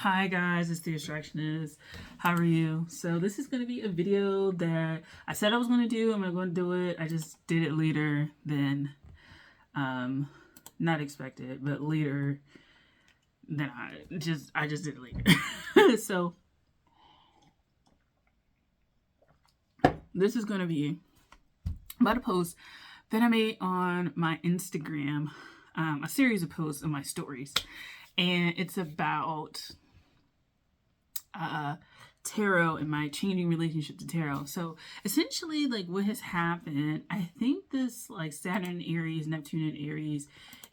Hi guys, it's the Distractionist. How are you? So this is going to be a video that I said I was going to do. I'm going to do it. I just did it later than, not expected, but later than I just did it later. So this is going to be about a post that I made on my Instagram, a series of posts on my stories. And it's about tarot and my changing relationship to tarot. So essentially, like, what has happened, I think this like Saturn Aries, Neptune and Aries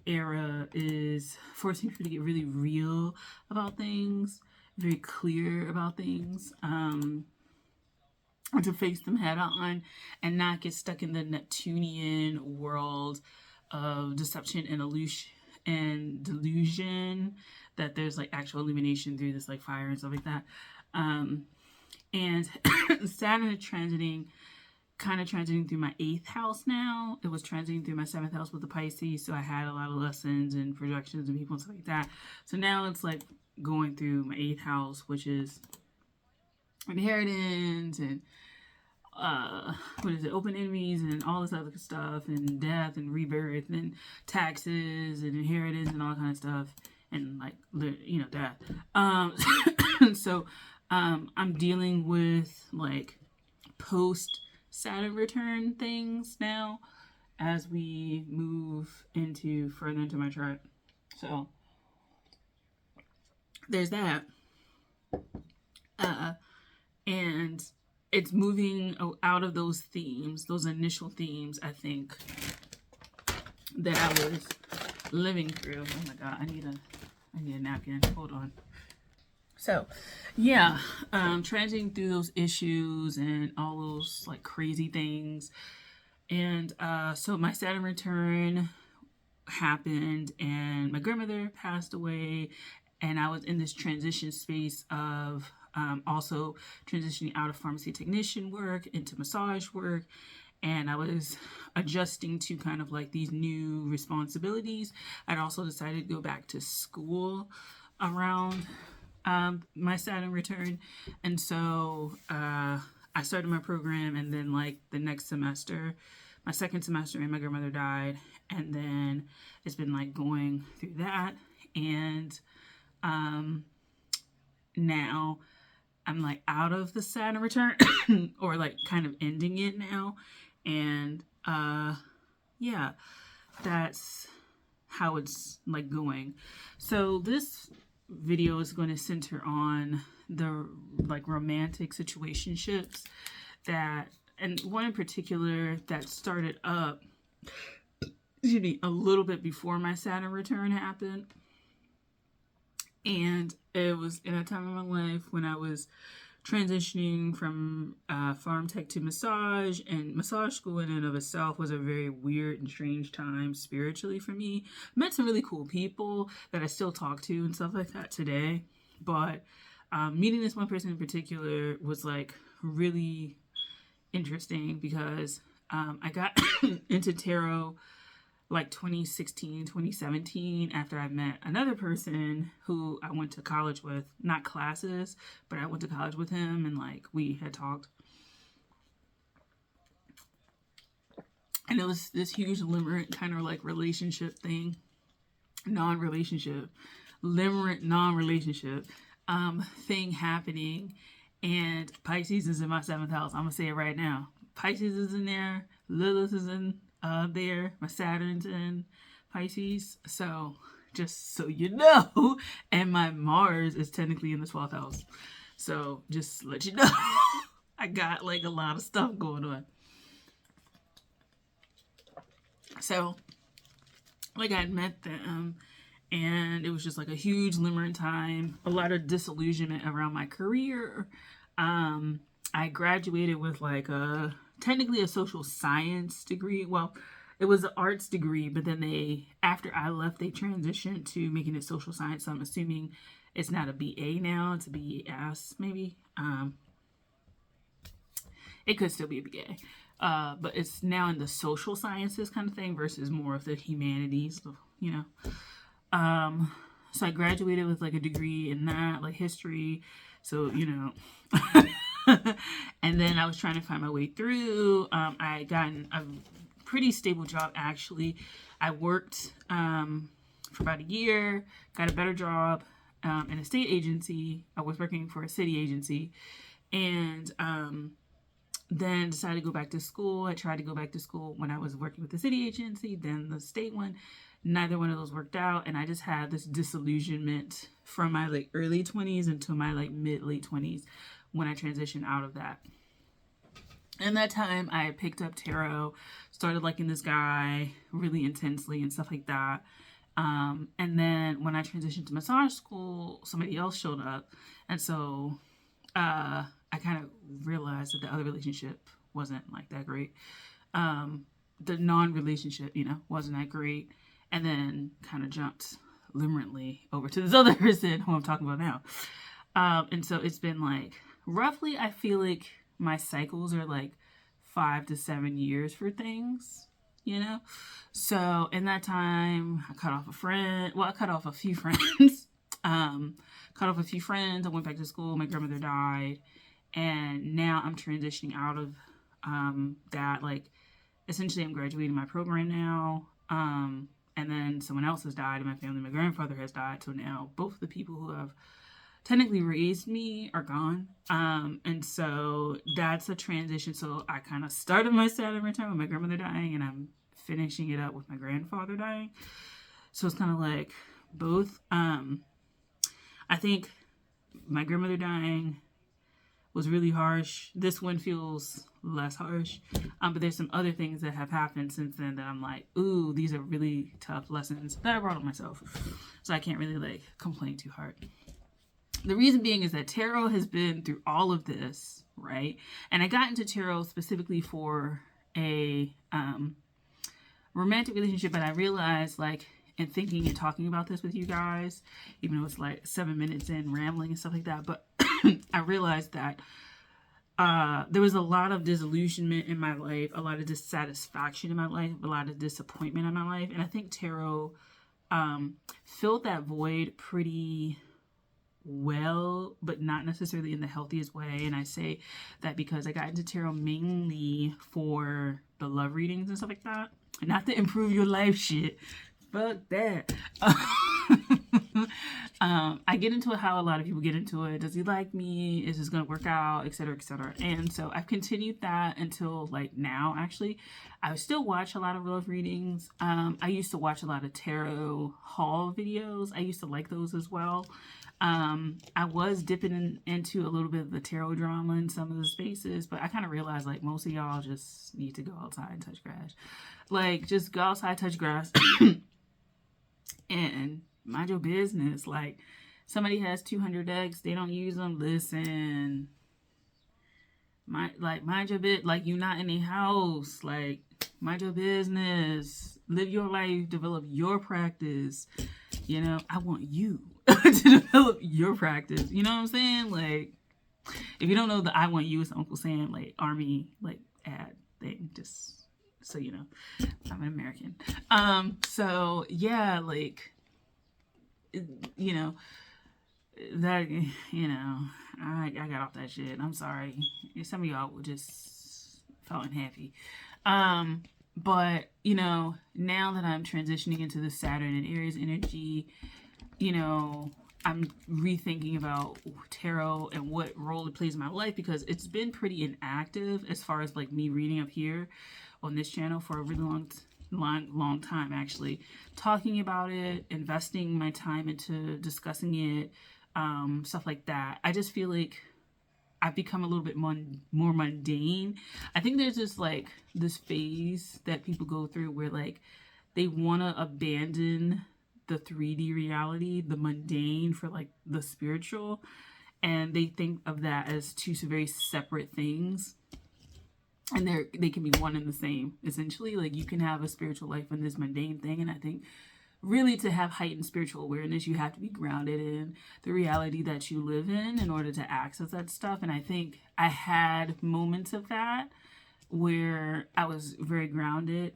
era is forcing people to get really real about things, very clear about things, and to face them head on and not get stuck in the Neptunian world of deception and delusion that there's like actual illumination through this like fire and stuff like that. And Saturn is transiting through my 8th house now. It was transiting through my 7th house with the Pisces, so I had a lot of lessons and projections and people and stuff like that. So now it's like going through my 8th house, which is inheritance and open enemies and all this other stuff, and death and rebirth and taxes and inheritance and all kind of stuff, and like, death. So I'm dealing with like post Saturn return things now as we move further into my chart. So there's that. And it's moving out of those themes, those initial themes, I think, that I was living through. Oh my God, I need a napkin. Hold on. So, yeah, transiting through those issues and all those like crazy things. And so my Saturn return happened and my grandmother passed away, and I was in this transition space of also transitioning out of pharmacy technician work into massage work, and I was adjusting to kind of like these new responsibilities. I'd also decided to go back to school around my Saturn return, and so I started my program, and then like the next semester, my second semester, and my grandmother died, and then it's been like going through that, and now I'm like out of the Saturn return or like kind of ending it now, and yeah, that's how it's like going. So this video is going to center on the like romantic situationships that, and one in particular that started up, a little bit before my Saturn return happened. And it was in a time of my life when I was transitioning from farm tech to massage, and massage school in and of itself was a very weird and strange time spiritually for me. Met some really cool people that I still talk to and stuff like that today, but meeting this one person in particular was like really interesting because I got into tarot like 2016, 2017, after I met another person who I went to college with, not classes, but I went to college with him, and like we had talked. And it was this huge limerent kind of like relationship thing, non-relationship, limerent non-relationship thing happening. And Pisces is in my 7th house. I'm gonna say it right now. Pisces is in there. Lilith is in there. My Saturn's in Pisces. So just so you know, and my Mars is technically in the 12th house. So just to let you know, I got like a lot of stuff going on. So like I met them, and it was just like a huge limerent time, a lot of disillusionment around my career. I graduated with like technically a social science degree. Well, it was an arts degree, but then after I left, they transitioned to making it social science. So I'm assuming it's not a BA now, it's a BS maybe. It could still be a BA, but it's now in the social sciences kind of thing versus more of the humanities, So I graduated with like a degree in that, like history. So, and then I was trying to find my way through. I had gotten a pretty stable job, actually. I worked for about a year, got a better job in a state agency. I was working for a city agency, and then decided to go back to school. I tried to go back to school when I was working with the city agency, then the state one. Neither one of those worked out, and I just had this disillusionment from my like early 20s into my like mid-late 20s when I transitioned out of that. In that time, I picked up tarot, started liking this guy really intensely and stuff like that. And then when I transitioned to massage school, somebody else showed up, and so I kind of realized that the other relationship wasn't like that great. The non-relationship, wasn't that great. And then kind of jumped limerently over to this other person who I'm talking about now. And so it's been like, roughly, I feel like my cycles are like 5 to 7 years for things, So in that time, I cut off a friend. Well, I cut off a few friends. I went back to school. My grandmother died. And now I'm transitioning out of that. Like, essentially, I'm graduating my program now. And then someone else has died in my family. My grandfather has died. So now both of the people who have technically raised me are gone. And so that's a transition. So I kind of started my Saturn return with my grandmother dying, and I'm finishing it up with my grandfather dying. So it's kind of like both. I think my grandmother dying was really harsh. This one feels less harsh. But there's some other things that have happened since then that I'm like, ooh, these are really tough lessons that I brought on myself. So I can't really like complain too hard. The reason being is that tarot has been through all of this, right? And I got into tarot specifically for a romantic relationship, but I realized like in thinking and talking about this with you guys, even though it's like 7 minutes in rambling and stuff like that, but I realized that there was a lot of disillusionment in my life, a lot of dissatisfaction in my life, a lot of disappointment in my life. And I think tarot filled that void pretty well, but not necessarily in the healthiest way. And I say that because I got into tarot mainly for the love readings and stuff like that. Not to improve your life shit. Fuck that. I get into it how a lot of people get into it. Does he like me? Is this gonna work out? Etc. etc. And so I've continued that until like now. Actually, I still watch a lot of love readings. I used to watch a lot of tarot haul videos. I used to like those as well. I was dipping into a little bit of the tarot drama in some of the spaces, but I kind of realized like most of y'all just need to go outside and touch grass. Like just go outside, touch grass, and mind your business. Like somebody has 200 eggs, they don't use them. Listen, mind your bit. Like you're not in a house. Like mind your business. Live your life. Develop your practice. I want you to develop your practice. You know what I'm saying? Like, if you don't know the I want you is Uncle Sam, like, army, like, ad thing, just so you know. I'm an American. So, yeah, like, that, I got off that shit. I'm sorry. Some of y'all were just felt unhappy. But, now that I'm transitioning into the Saturn and Aries energy, I'm rethinking about tarot and what role it plays in my life, because it's been pretty inactive as far as like me reading up here on this channel for a really long time, actually. Talking about it, investing my time into discussing it, stuff like that. I just feel like I've become a little bit more mundane. I think there's just like this phase that people go through where like they want to abandon the 3D reality, the mundane, for like the spiritual, and they think of that as two very separate things, and they can be one and the same, essentially. Like you can have a spiritual life in this mundane thing, and I think really to have heightened spiritual awareness, you have to be grounded in the reality that you live in order to access that stuff. And I think I had moments of that where I was very grounded,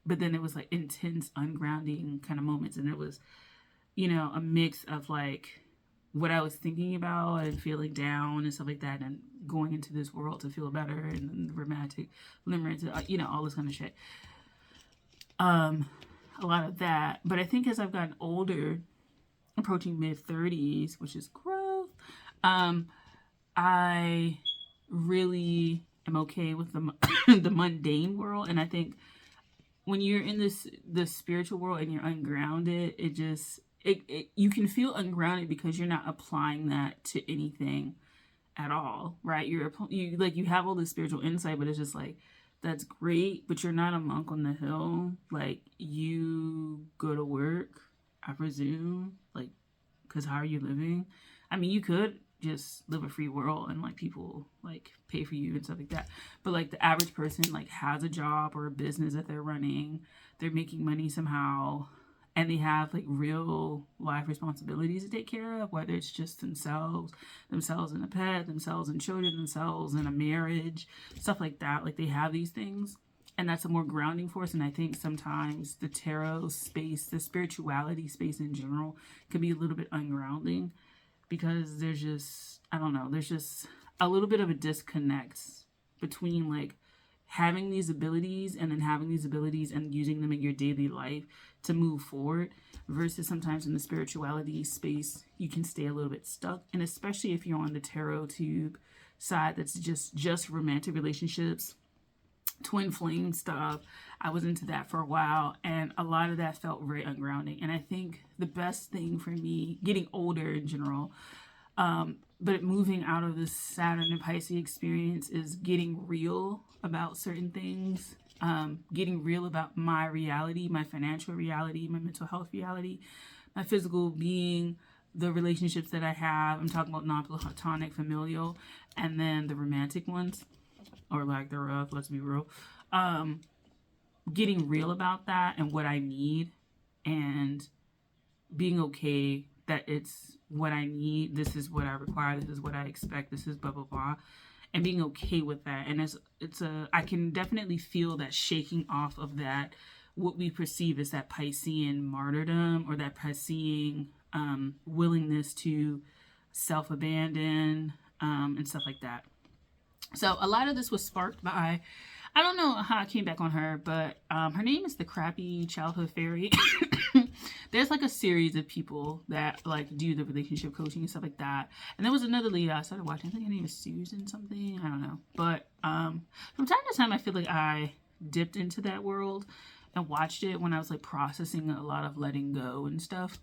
but then it was like intense ungrounding kind of moments, and it was you know, a mix of like what I was thinking about and feeling down and stuff like that, and going into this world to feel better, and then the romantic limerence, you know, all this kind of shit. A lot of that. But I think as I've gotten older, approaching mid-30s, which is growth, I really am okay with the the mundane world. And I think when you're in the spiritual world and you're ungrounded, it just you can feel ungrounded because you're not applying that to anything at all, right? You like, you have all this spiritual insight, but it's just like, that's great, but you're not a monk on the hill. Like, you go to work, I presume, like, because how are you living? I mean, you could just live a free world and like people like pay for you and stuff like that, but like the average person like has a job or a business that they're running, they're making money somehow, and they have like real life responsibilities to take care of, whether it's just themselves and a pet, themselves and children, themselves and a marriage, stuff like that. Like, they have these things, and that's a more grounding force. And I think sometimes the tarot space, the spirituality space in general, can be a little bit ungrounding, because there's just, I don't know, there's just a little bit of a disconnect between like having these abilities and then having these abilities and using them in your daily life to move forward, versus sometimes in the spirituality space you can stay a little bit stuck. And especially if you're on the tarot tube side, that's just romantic relationships, twin flame stuff. I was into that for a while, and a lot of that felt very ungrounding. And I think the best thing for me getting older in general, but moving out of this Saturn and Pisces experience, is getting real about certain things, getting real about my reality, my financial reality, my mental health reality, my physical being, the relationships that I have. I'm talking about non-platonic, familial, and then the romantic ones, or lack thereof, let's be real. Getting real about that and what I need, and being okay that it's what I need, this is what I require, this is what I expect, this is blah blah blah, and being okay with that. And I can definitely feel that shaking off of that, what we perceive as that Piscean martyrdom, or that Piscean willingness to self-abandon, and stuff like that. So a lot of this was sparked by, I don't know how I came back on her, but her name is the Crappy Childhood Fairy. There's like a series of people that like do the relationship coaching and stuff like that. And there was another lady I started watching. I think her name is Susan something. I don't know. But from time to time, I feel like I dipped into that world and watched it when I was like processing a lot of letting go and stuff.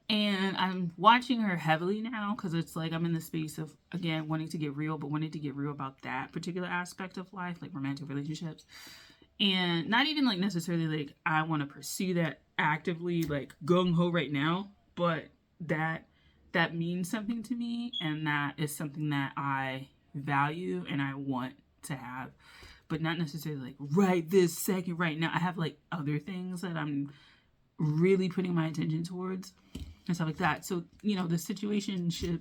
And I'm watching her heavily now because it's like I'm in the space of, again, wanting to get real, but wanting to get real about that particular aspect of life, like romantic relationships. And not even like necessarily like I want to pursue that actively, like gung-ho right now, but that means something to me, and that is something that I value and I want to have, but not necessarily like right this second, right now. I have like other things that I'm really putting my attention towards and stuff like that. So, you know, the situationship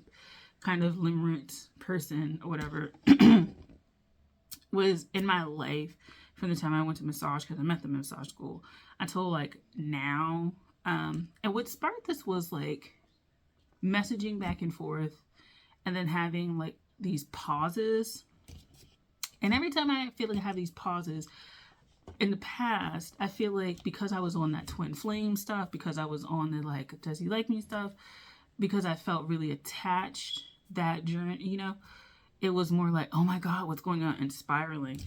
kind of limerence person or whatever was in my life from the time I went to massage, because I met them in massage school until like now. And what sparked this was like messaging back and forth, and then having like these pauses. And every time I feel like I have these pauses in the past, I feel like because I was on that twin flame stuff, because I was on the like, does he like me stuff, because I felt really attached that journey, you know, it was more like, oh my God, what's going on, and spiraling.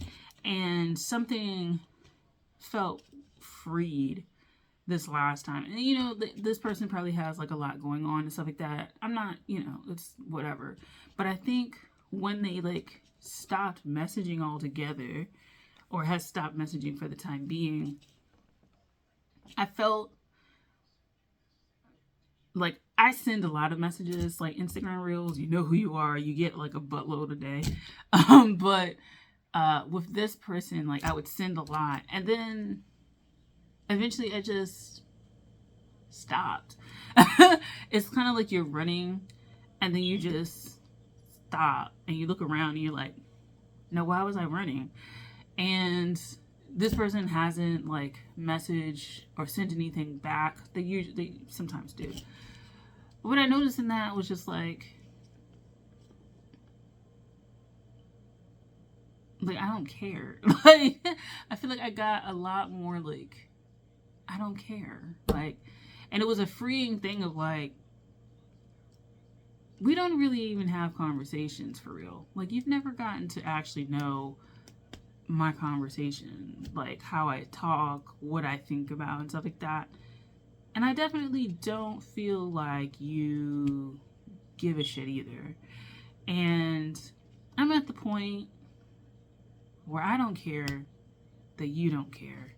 And something felt freed this last time. And, you know, this person probably has like a lot going on and stuff like that. I'm not, you know, it's whatever. But I think when they like stopped messaging altogether, or has stopped messaging for the time being, I felt like I send a lot of messages, like Instagram Reels, you know who you are, you get like a buttload a day. But with this person, like I would send a lot, and then eventually I just stopped. It's kind of like you're running, and then you just stop, and you look around, and you're like, no, why was I running? And this person hasn't like messaged or sent anything back. They sometimes do. But what I noticed in that was just like I don't care. Like I feel like I got a lot more like I don't care. Like, and it was a freeing thing of like we don't really even have conversations for real. Like you've never gotten to actually know my conversation, like how I talk, what I think about and stuff like that. And I definitely don't feel like you give a shit either. And I'm at the point where I don't care that you don't care.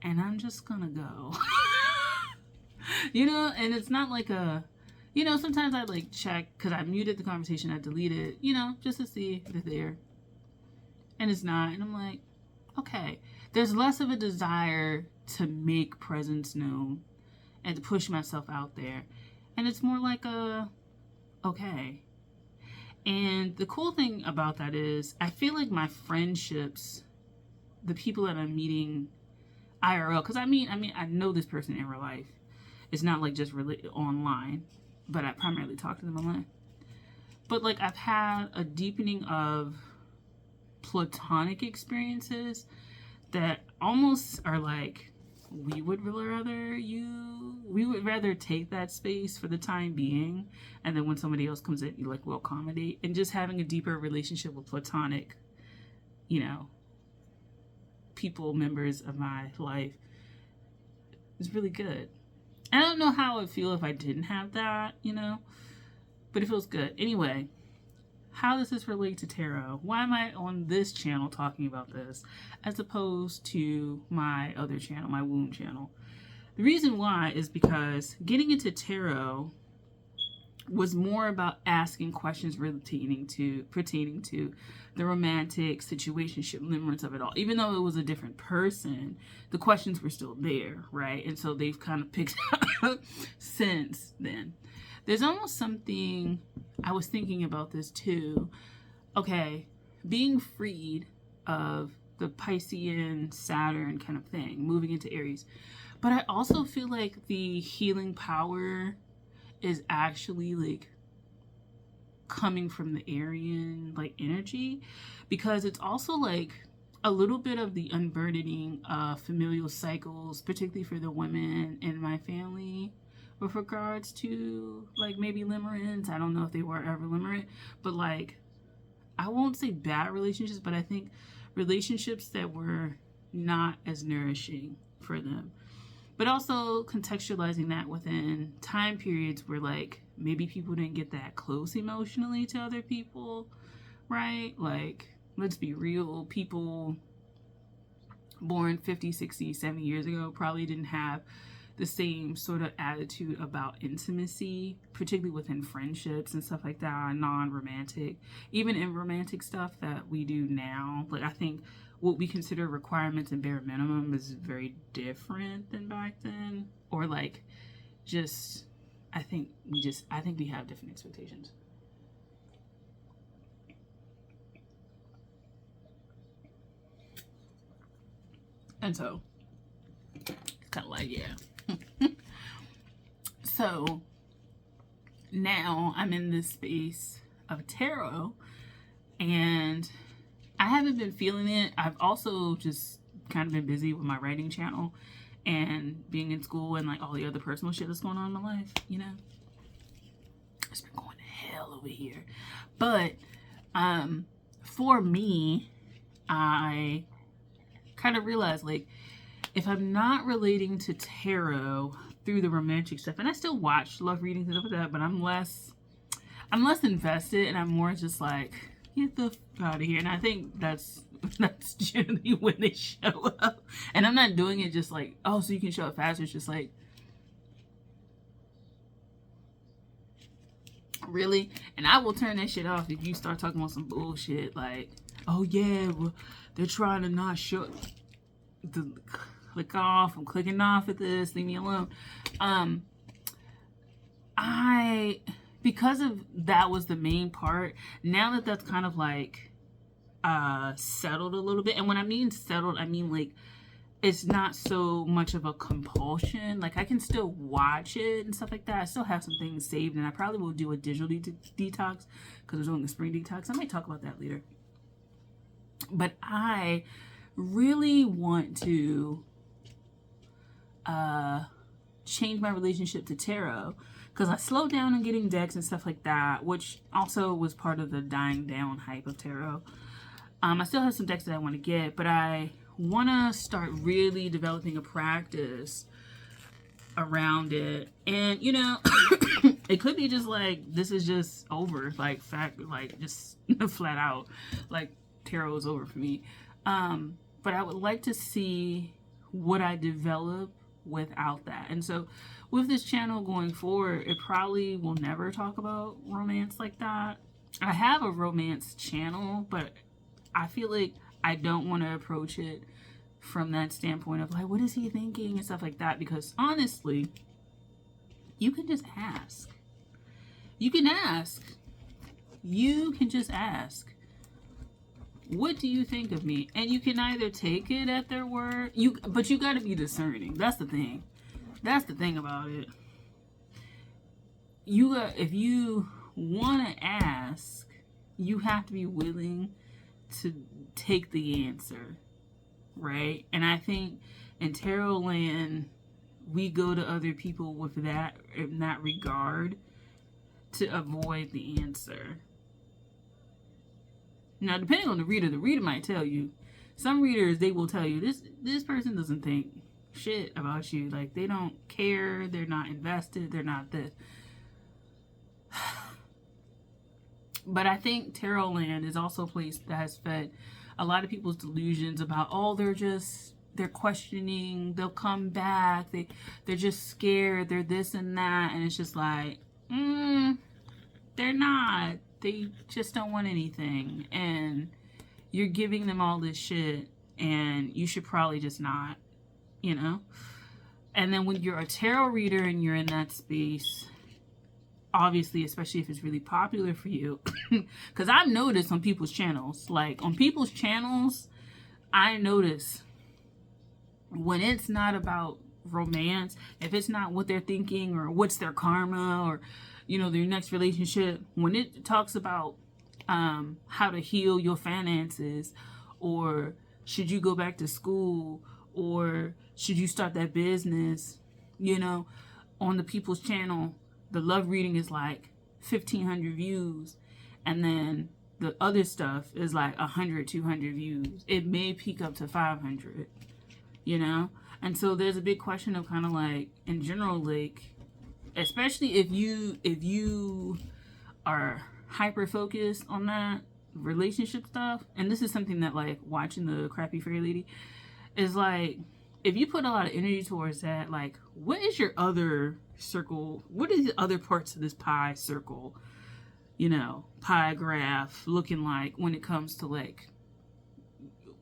And I'm just gonna go. You know, and it's not like a, you know, sometimes I like check, because I muted the conversation, I deleted, you know, just to see if it's there. And it's not. And I'm like, okay. There's less of a desire to make presence known and to push myself out there. And it's more like a, okay. And the cool thing about that is I feel like my friendships, the people that I'm meeting IRL, because I know this person in real life. It's not like just really online, but I primarily talk to them online. But like I've had a deepening of platonic experiences that almost are like we would rather take that space for the time being, and then when somebody else comes in, you like will accommodate. And just having a deeper relationship with platonic, you know, people, members of my life is really good. I don't know how I would feel if I didn't have that, you know, but it feels good. Anyway, how does this relate to tarot? Why am I on this channel talking about this as opposed to my other channel, my womb channel? The reason why is because getting into tarot was more about asking questions pertaining to the romantic situationship limerence of it all. Even though it was a different person, the questions were still there, right? And so they've kind of picked up since then. There's almost something, I was thinking about this too. Okay, being freed of the Piscean Saturn kind of thing, moving into Aries. But I also feel like the healing power is actually like coming from the Aryan like energy, because it's also like a little bit of the unburdening of familial cycles, particularly for the women in my family with regards to like maybe limerence. I don't know if they were ever limerent, but like I won't say bad relationships, but I think relationships that were not as nourishing for them. But also contextualizing that within time periods where like maybe people didn't get that close emotionally to other people, right? Like, let's be real, people born 50, 60, 70 years ago probably didn't have the same sort of attitude about intimacy, particularly within friendships and stuff like that, non-romantic, even in romantic stuff that we do now. Like I think what we consider requirements and bare minimum is very different than back then. Or like just I think we have different expectations. And so it's kind of like, yeah. So now I'm in this space of tarot, and I haven't been feeling it. I've also just kind of been busy with my writing channel and being in school and like all the other personal shit that's going on in my life, you know. It's been going to hell over here. But for me, I kind of realized like if I'm not relating to tarot through the romantic stuff, and I still watch love readings and stuff like that, but I'm less invested, and I'm more just like, get the fuck out of here. And I think that's generally when they show up. And I'm not doing it just like, oh, so you can show up faster. It's just like, really? And I will turn that shit off if you start talking about some bullshit like, oh yeah, well, they're trying to not show the click off. I'm clicking off at this. Leave me alone. Because of that was the main part. Now that that's kind of like settled a little bit. And when I mean settled, I mean like it's not so much of a compulsion. Like I can still watch it and stuff like that. I still have some things saved, and I probably will do a digital detox because we're doing the spring detox. I might talk about that later. But I really want to change my relationship to tarot, because I slowed down on getting decks and stuff like that, which also was part of the dying down hype of tarot. I still have some decks that I want to get, but I want to start really developing a practice around it. And you know, it could be just like this is just over, like fact, like just flat out, like tarot is over for me. But I would like to see what I develop without that. And so with this channel going forward, it probably will never talk about romance like that. I have a romance channel, but I feel like I don't want to approach it from that standpoint of like, what is he thinking and stuff like that, because honestly, you can just ask. You can ask. You can just ask, what do you think of me? And you can either take it at their word, but you got to be discerning. That's the thing. That's the thing about it. If you want to ask, you have to be willing to take the answer, right? And I think in tarot land, we go to other people with that, in that regard, to avoid the answer. Now, depending on the reader might tell you. Some readers, they will tell you, this person doesn't think shit about you. Like, they don't care. They're not invested. They're not this. But I think tarot land is also a place that has fed a lot of people's delusions about, oh, they're questioning. They'll come back. They're just scared. They're this and that. And it's just like, they're not. They just don't want anything, and you're giving them all this shit, and you should probably just not, you know? And then when you're a tarot reader and you're in that space, obviously, especially if it's really popular for you, because I've noticed on people's channels, I notice when it's not about romance, if it's not what they're thinking or what's their karma or, you know, their next relationship, when it talks about how to heal your finances, or should you go back to school, or should you start that business, you know, on the people's channel, the love reading is like 1,500 views, and then the other stuff is like 100, 200 views. It may peak up to 500, you know? And so there's a big question of kind of like, in general, like, especially if you are hyper focused on that relationship stuff, and this is something that, like, watching the Crappy Fairy Lady is like, if you put a lot of energy towards that, like, what is your other circle? What is the other parts of this pie circle, you know, pie graph looking like when it comes to like,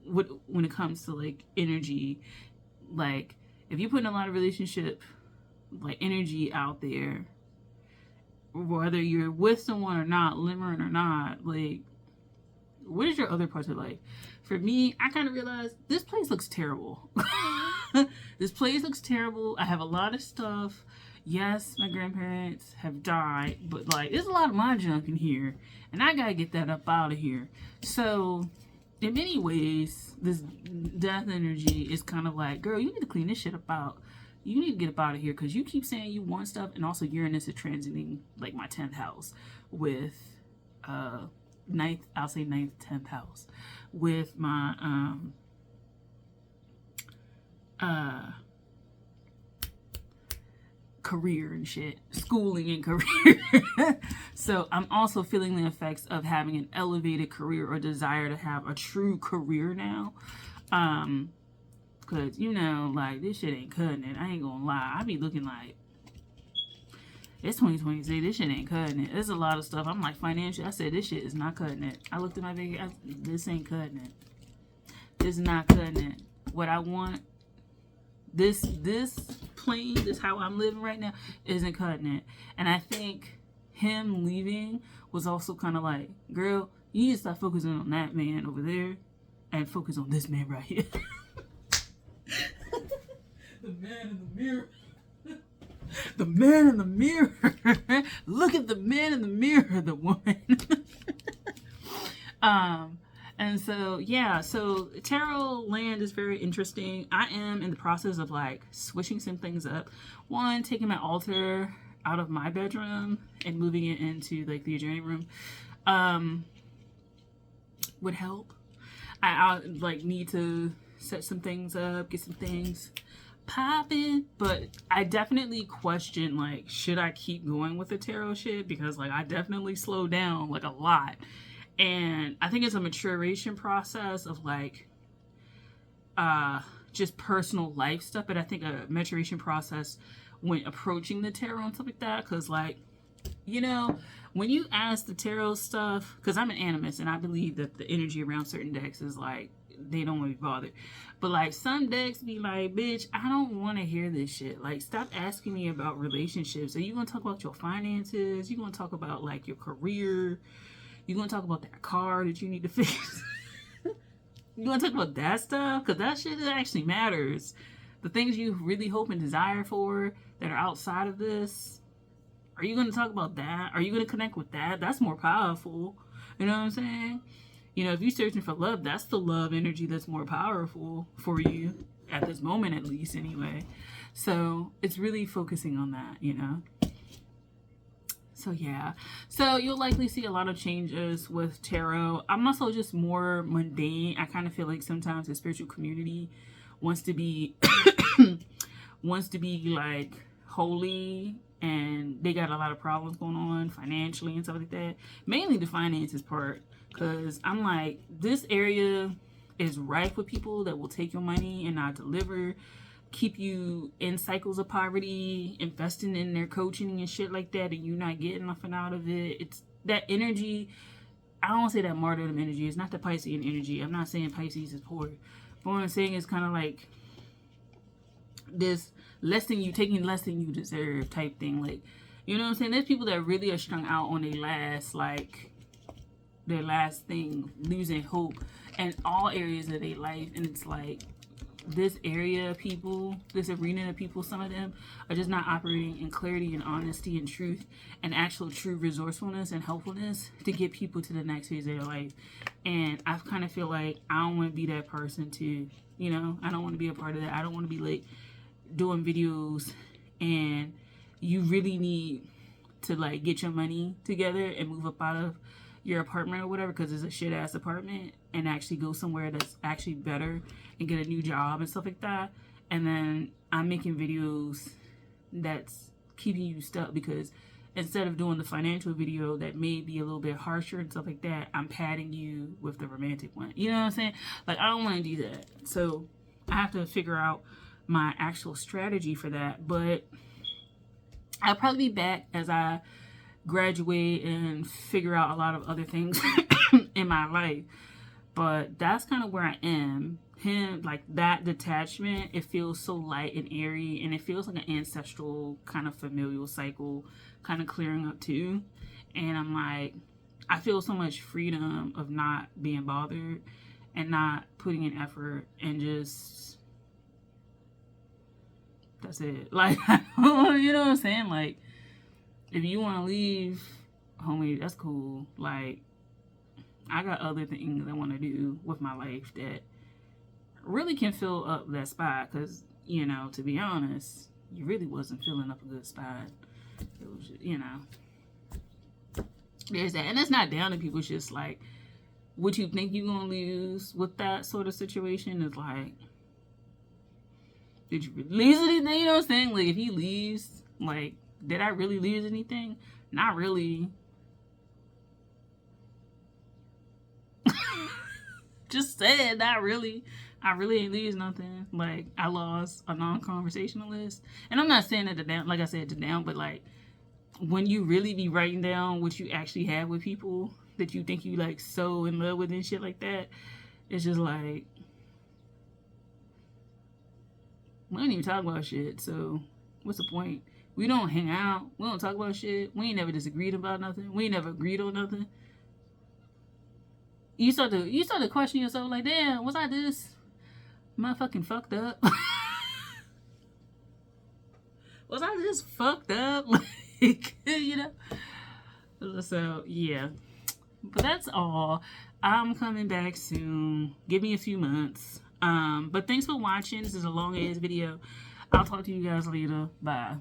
when it comes to like energy? Like, if you put a lot of relationship like energy out there, whether you're with someone or not, limerent or not, like, what is your other parts of life? For me, I kind of realized this place looks terrible. This place looks terrible. I have a lot of stuff. Yes, my grandparents have died, but like, there's a lot of my junk in here, and I gotta get that up out of here. So in many ways, this death energy is kind of like, girl, you need to clean this shit up out. You need to get up out of here, because you keep saying you want stuff, and also Uranus is transiting like my 10th house with ninth, 10th house with my career and shit, schooling and career. So I'm also feeling the effects of having an elevated career or desire to have a true career now. Cause you know, like, this shit ain't cutting it. I ain't gonna lie. I be looking like, it's 2023. This shit ain't cutting it. There's a lot of stuff. I'm like, financial. I said, this shit is not cutting it. I looked at my bank. This ain't cutting it. This is not cutting it. What I want, this plane, this how I'm living right now, isn't cutting it. And I think him leaving was also kind of like, girl, You need to stop focusing on that man over there and focus on this man right here. The man in the mirror. The man in the mirror. Look at the man in the mirror, the woman. And so, yeah, so tarot land is very interesting. I am in the process of like switching some things up. One, taking my altar out of my bedroom and moving it into like the adjoining room would help. I like need to set some things up, get some things popping, but I definitely question like, should I keep going with the tarot shit? Because like I definitely slowed down like a lot. And I think it's a maturation process of like just personal life stuff, but I think a maturation process when approaching the tarot and stuff like that. Because like, you know, when you ask the tarot stuff, because I'm an animist and I believe that the energy around certain decks is like, they don't want to be bothered. But like some decks be like, bitch, I don't want to hear this shit. Like, stop asking me about relationships. Are you going to talk about your finances? You going to talk about like your career? You going to talk about that car that you need to fix? You going to talk about that stuff? Because that shit actually matters. The things you really hope and desire for that are outside of this, are you going to talk about that? Are you going to connect with that? That's more powerful. You know what I'm saying? You know, if you're searching for love, that's the love energy that's more powerful for you at this moment, at least, anyway. So it's really focusing on that, you know? So yeah, so you'll likely see a lot of changes with tarot. I'm also just more mundane. I kind of feel like sometimes the spiritual community wants to be like holy, and they got a lot of problems going on financially and stuff like that. Mainly the finances part, because I'm like, this area is rife with people that will take your money and not deliver, keep you in cycles of poverty, investing in their coaching and shit like that, and you not getting nothing out of it. It's that energy. I don't want to say that martyrdom energy. It's not the Piscean energy. I'm not saying Pisces is poor. But what I'm saying is kind of like this taking less than you deserve type thing. Like, you know what I'm saying? There's people that really are strung out on their last thing, losing hope in all areas of their life. And it's like, this area of people, this arena of people, some of them are just not operating in clarity and honesty and truth and actual true resourcefulness and helpfulness to get people to the next phase of their life. And I kind of feel like I don't want to be that person too, you know? I don't want to be a part of that. I don't want to be like doing videos and you really need to like get your money together and move up out of your apartment or whatever, because it's a shit ass apartment, and actually go somewhere that's actually better and get a new job and stuff like that. And then I'm making videos that's keeping you stuck, because instead of doing the financial video that may be a little bit harsher and stuff like that, I'm padding you with the romantic one. You know what I'm saying? Like, I don't want to do that. So I have to figure out my actual strategy for that. But I'll probably be back as I graduate and figure out a lot of other things in my life. But that's kind of where I am. Like that detachment, it feels so light and airy, and it feels like an ancestral kind of familial cycle kind of clearing up too. And I'm like, I feel so much freedom of not being bothered and not putting in effort, and just, that's it. Like, you know what I'm saying? Like, if you want to leave, homie, that's cool. Like, I got other things I want to do with my life that really can fill up that spot. Because, you know, to be honest, you really wasn't filling up a good spot. It was just, you know, there's that. And it's not down to people. It's just like, what you think you're going to lose with that sort of situation is like, did you lose anything? You know what I'm saying? Like, if he leaves, like, did I really lose anything? Not really. Just said, not really. I really ain't lose nothing. Like, I lost a non-conversationalist. And I'm not saying that to down, like I said, to down, but like, when you really be writing down what you actually have with people that you think you like so in love with and shit like that, it's just like, we don't even talk about shit, so what's the point? We don't hang out. We don't talk about shit. We ain't never disagreed about nothing. We ain't never agreed on nothing. you start to question yourself like, damn, was I this motherfucking fucked up? Was I just fucked up? Like, you know? So, yeah. But that's all. I'm coming back soon. Give me a few months. But thanks for watching. This is a long ass video. I'll talk to you guys later. Bye.